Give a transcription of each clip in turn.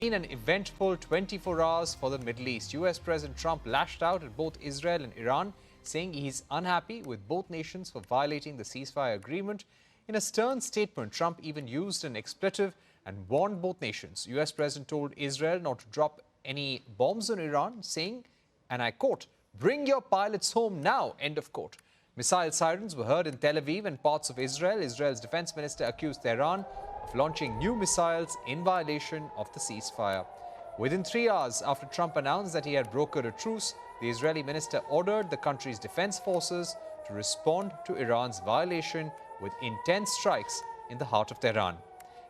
Been an eventful 24 hours for the Middle East. US President Trump lashed out at both Israel and Iran, saying he's unhappy with both nations for violating the ceasefire agreement. In a stern statement, Trump even used an expletive and warned both nations. US President told Israel not to drop any bombs on Iran, saying, and I quote, "Bring your pilots home now," end of quote. Missile sirens were heard in Tel Aviv and parts of Israel. Israel's defense minister accused Tehran of launching new missiles in violation of the ceasefire. Within 3 hours after Trump announced that he had brokered a truce, the Israeli minister ordered the country's defense forces to respond to Iran's violation with intense strikes in the heart of Tehran.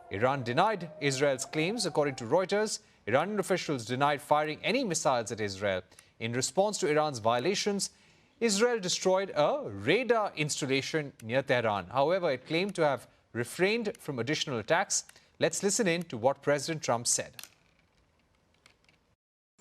Iran denied Israel's claims. According to Reuters, Iranian officials denied firing any missiles at Israel. In response to Iran's violations, Israel destroyed a radar installation near Tehran. However, it claimed to have refrained from additional attacks. Let's listen in to what President Trump said.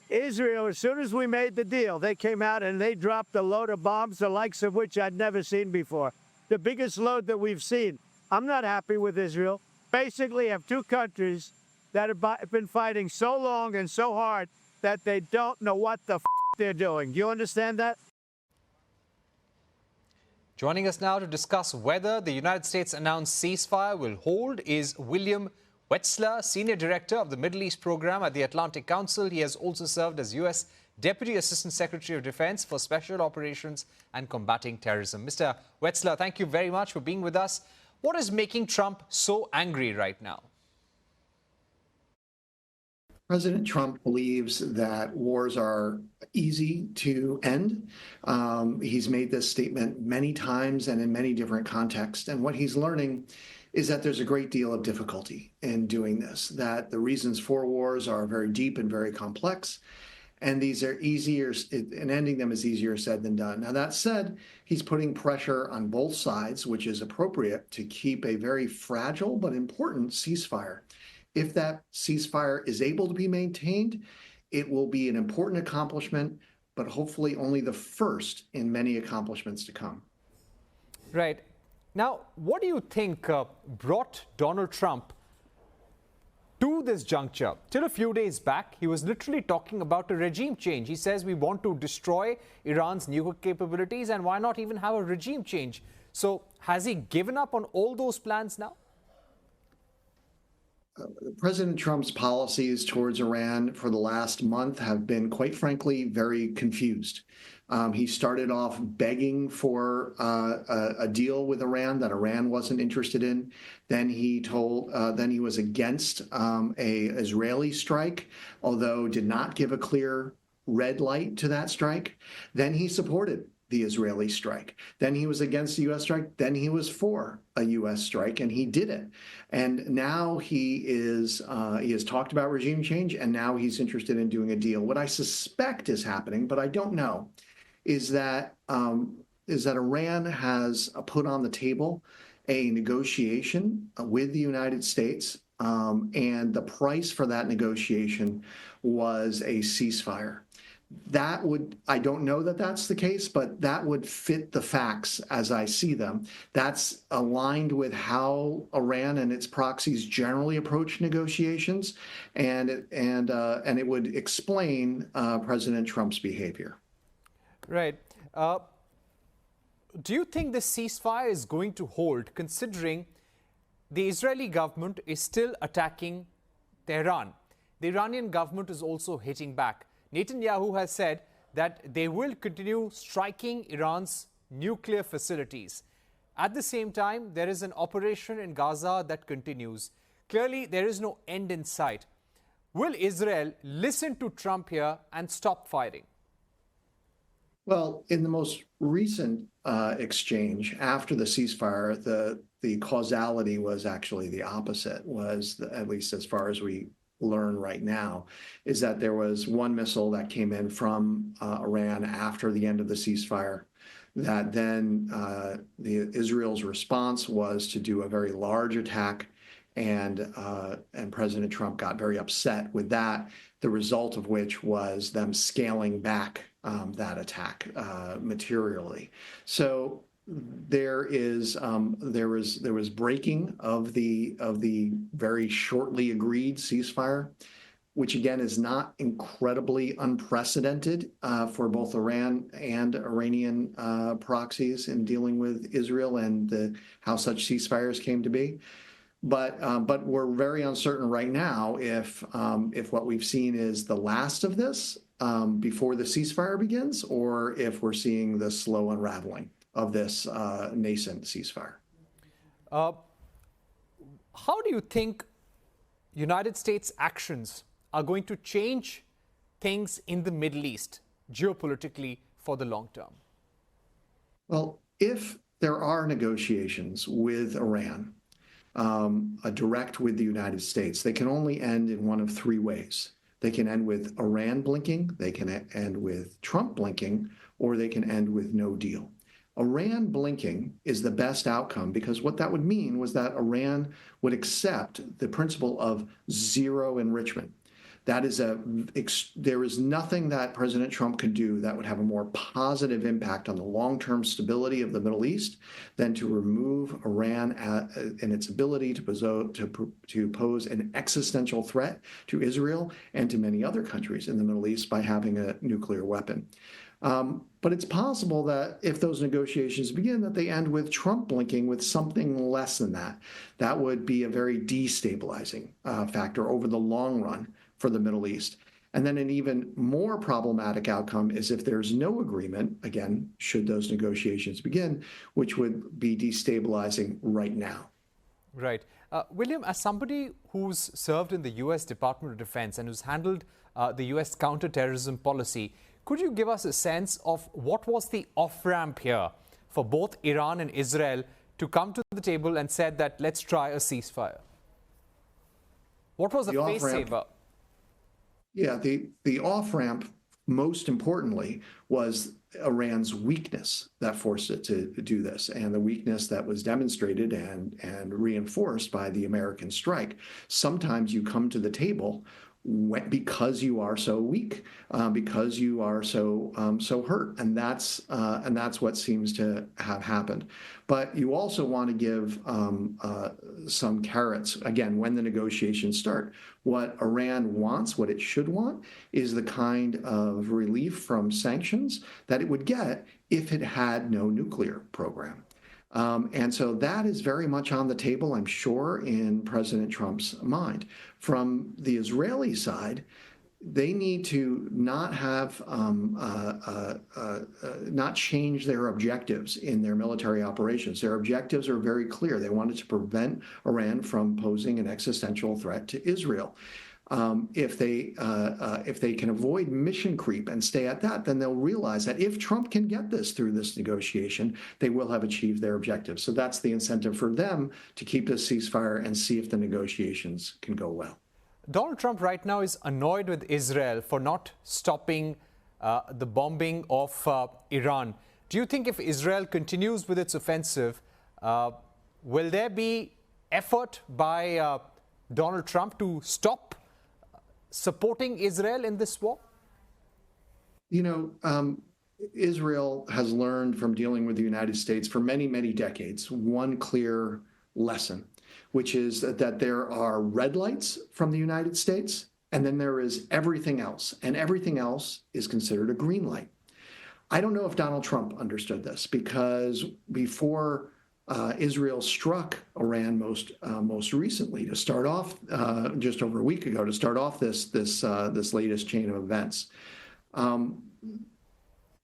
Israel, as soon as we made the deal, they came out and they dropped a load of bombs, the likes of which I'd never seen before. The biggest load that we've seen. I'm not happy with Israel. Basically, have two countries that have been fighting so long and so hard that they don't know what the they're doing. Do you understand that? Joining us now to discuss whether the United States announced ceasefire will hold is William Wechsler, Senior Director of the Middle East Program at the Atlantic Council. He has also served as U.S. Deputy Assistant Secretary of Defense for Special Operations and Combating Terrorism. Mr. Wechsler, thank you very much for being with us. What is making Trump so angry right now? President Trump believes that wars are easy to end. He's made this statement many times and in many different contexts. And what he's learning is that there's a great deal of difficulty in doing this, that the reasons for wars are very deep and very complex. And these are easier, and ending them is easier said than done. Now, that said, he's putting pressure on both sides, which is appropriate, to keep a very fragile but important ceasefire. If that ceasefire is able to be maintained, it will be an important accomplishment, but hopefully only the first in many accomplishments to come. Right. Now, what do you think brought Donald Trump to this juncture? Till a few days back, he was literally talking about a regime change. He says we want to destroy Iran's nuclear capabilities, and why not even have a regime change? So has he given up on all those plans now? President Trump's policies towards Iran for the last month have been, quite frankly, very confused. He started off begging for a deal with Iran that Iran wasn't interested in. Then he was against a Israeli strike, although did not give a clear red light to that strike. Then he supported the Israeli strike. Then he was against the U.S. strike. Then he was for a U.S. strike, and he did it. And now he has talked about regime change, and now he's interested in doing a deal. What I suspect is happening, but I don't know, is that Iran has put on the table a negotiation with the United States, and the price for that negotiation was a ceasefire. I don't know that that's the case, but that would fit the facts as I see them. That's aligned with how Iran and its proxies generally approach negotiations, and it would explain President Trump's behavior. Right. Do you think the ceasefire is going to hold, considering the Israeli government is still attacking Tehran? The Iranian government is also hitting back. Netanyahu has said that they will continue striking Iran's nuclear facilities. At the same time, there is an operation in Gaza that continues. Clearly, there is no end in sight. Will Israel listen to Trump here and stop fighting? Well, in the most recent exchange after the ceasefire, the causality was actually the opposite, at least as far as we learn right now, is that there was one missile that came in from Iran after the end of the ceasefire, that then Israel's response was to do a very large attack, and President Trump got very upset with that, the result of which was them scaling back that attack materially. So there was breaking of the very shortly agreed ceasefire. which again is not incredibly unprecedented for both Iran and Iranian proxies in dealing with Israel and how such ceasefires came to be. But we're very uncertain right now if what we've seen is the last of this before the ceasefire begins, or if we're seeing the slow unraveling of this nascent ceasefire. How do you think United States actions are going to change things in the Middle East geopolitically for the long term? Well, if there are negotiations with Iran, direct with the United States, they can only end in one of three ways. They can end with Iran blinking, they can end with Trump blinking, or they can end with no deal. Iran blinking is the best outcome, because what that would mean was that Iran would accept the principle of zero enrichment. That is there is nothing that President Trump could do that would have a more positive impact on the long-term stability of the Middle East than to remove Iran in its ability to pose an existential threat to Israel and to many other countries in the Middle East by having a nuclear weapon. But it's possible that if those negotiations begin, that they end with Trump blinking with something less than that. That would be a very destabilizing factor over the long run for the Middle East. And then an even more problematic outcome is if there's no agreement, again, should those negotiations begin, which would be destabilizing right now. Right. William, as somebody who's served in the U.S. Department of Defense and who's handled the U.S. counterterrorism policy, could you give us a sense of what was the off-ramp here for both Iran and Israel to come to the table and said that let's try a ceasefire? What was the face saver? Yeah, the off-ramp, most importantly, was Iran's weakness that forced it to do this, and the weakness that was demonstrated and reinforced by the American strike. Sometimes you come to the table because you are so weak, because you are so hurt, and that's what seems to have happened. But you also want to give some carrots again when the negotiations start. What Iran wants, what it should want, is the kind of relief from sanctions that it would get if it had no nuclear program. And so that is very much on the table, I'm sure, in President Trump's mind. From the Israeli side, they need to not have not change their objectives in their military operations. Their objectives are very clear. They wanted to prevent Iran from posing an existential threat to Israel. If they can avoid mission creep and stay at that, then they'll realize that if Trump can get this through this negotiation, they will have achieved their objectives. So that's the incentive for them to keep this ceasefire and see if the negotiations can go well. Donald Trump right now is annoyed with Israel for not stopping the bombing of Iran. Do you think if Israel continues with its offensive, will there be effort by Donald Trump to stop supporting Israel in this war? You know, Israel has learned from dealing with the United States for many, many decades one clear lesson, which is that there are red lights from the United States, and then there is everything else, and everything else is considered a green light. I don't know if Donald Trump understood this, because before Israel struck Iran most recently to start off just over a week ago to start off this latest chain of events.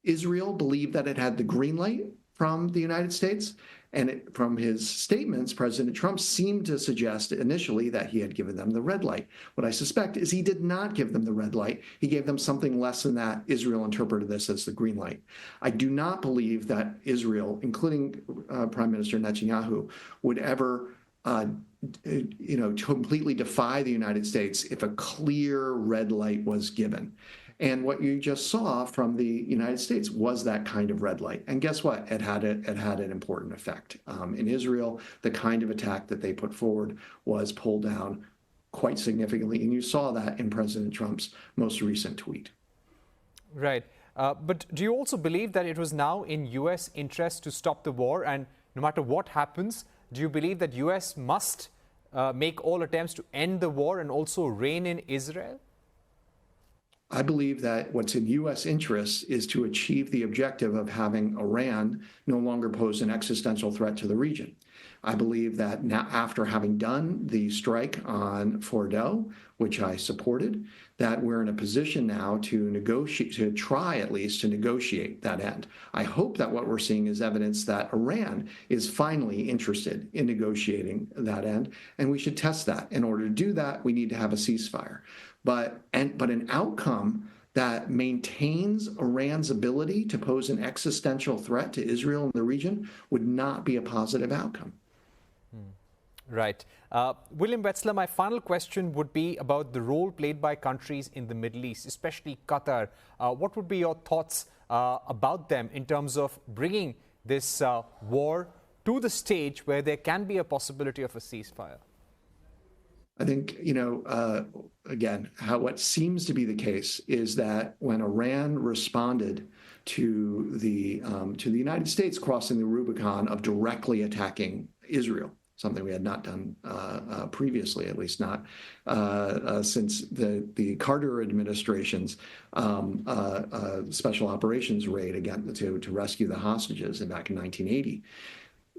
Israel believed that it had the green light from the United States, and from his statements, President Trump seemed to suggest initially that he had given them the red light. What I suspect is he did not give them the red light. He gave them something less than that. Israel interpreted this as the green light. I do not believe that Israel, including Prime Minister Netanyahu, would ever completely defy the United States if a clear red light was given. And what you just saw from the United States was that kind of red light. And guess what? It had an important effect. In Israel, the kind of attack that they put forward was pulled down quite significantly. And you saw that in President Trump's most recent tweet. Right. But do you also believe that it was now in U.S. interest to stop the war? And no matter what happens, do you believe that U.S. must make all attempts to end the war and also rein in Israel? I believe that what's in U.S. interests is to achieve the objective of having Iran no longer pose an existential threat to the region. I believe that now, after having done the strike on Fordow, which I supported, that we're in a position now to negotiate, to try at least to negotiate that end. I hope that what we're seeing is evidence that Iran is finally interested in negotiating that end, and we should test that. In order to do that, we need to have a ceasefire. But an outcome that maintains Iran's ability to pose an existential threat to Israel and the region would not be a positive outcome. Right. William Wechsler, my final question would be about the role played by countries in the Middle East, especially Qatar. What would be your thoughts about them in terms of bringing this war to the stage where there can be a possibility of a ceasefire? I think, again, what seems to be the case is that when Iran responded to the United States crossing the Rubicon of directly attacking Israel, something we had not done previously, at least not since the Carter administration's special operations raid again to rescue the hostages back in 1980.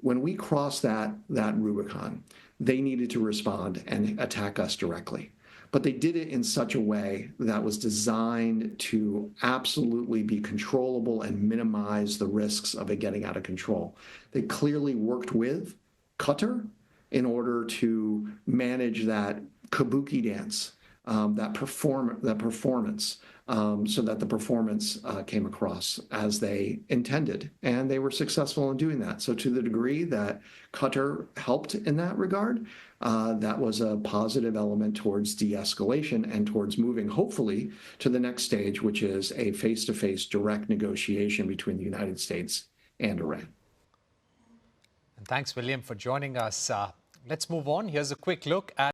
When we crossed that Rubicon, they needed to respond and attack us directly. But they did it in such a way that was designed to absolutely be controllable and minimize the risks of it getting out of control. They clearly worked with Qatar in order to manage that kabuki dance, that performance, so that the performance came across as they intended. And they were successful in doing that. So to the degree that Qatar helped in that regard, that was a positive element towards de-escalation and towards moving, hopefully, to the next stage, which is a face-to-face direct negotiation between the United States and Iran. And thanks, William, for joining us. Let's move on. Here's a quick look at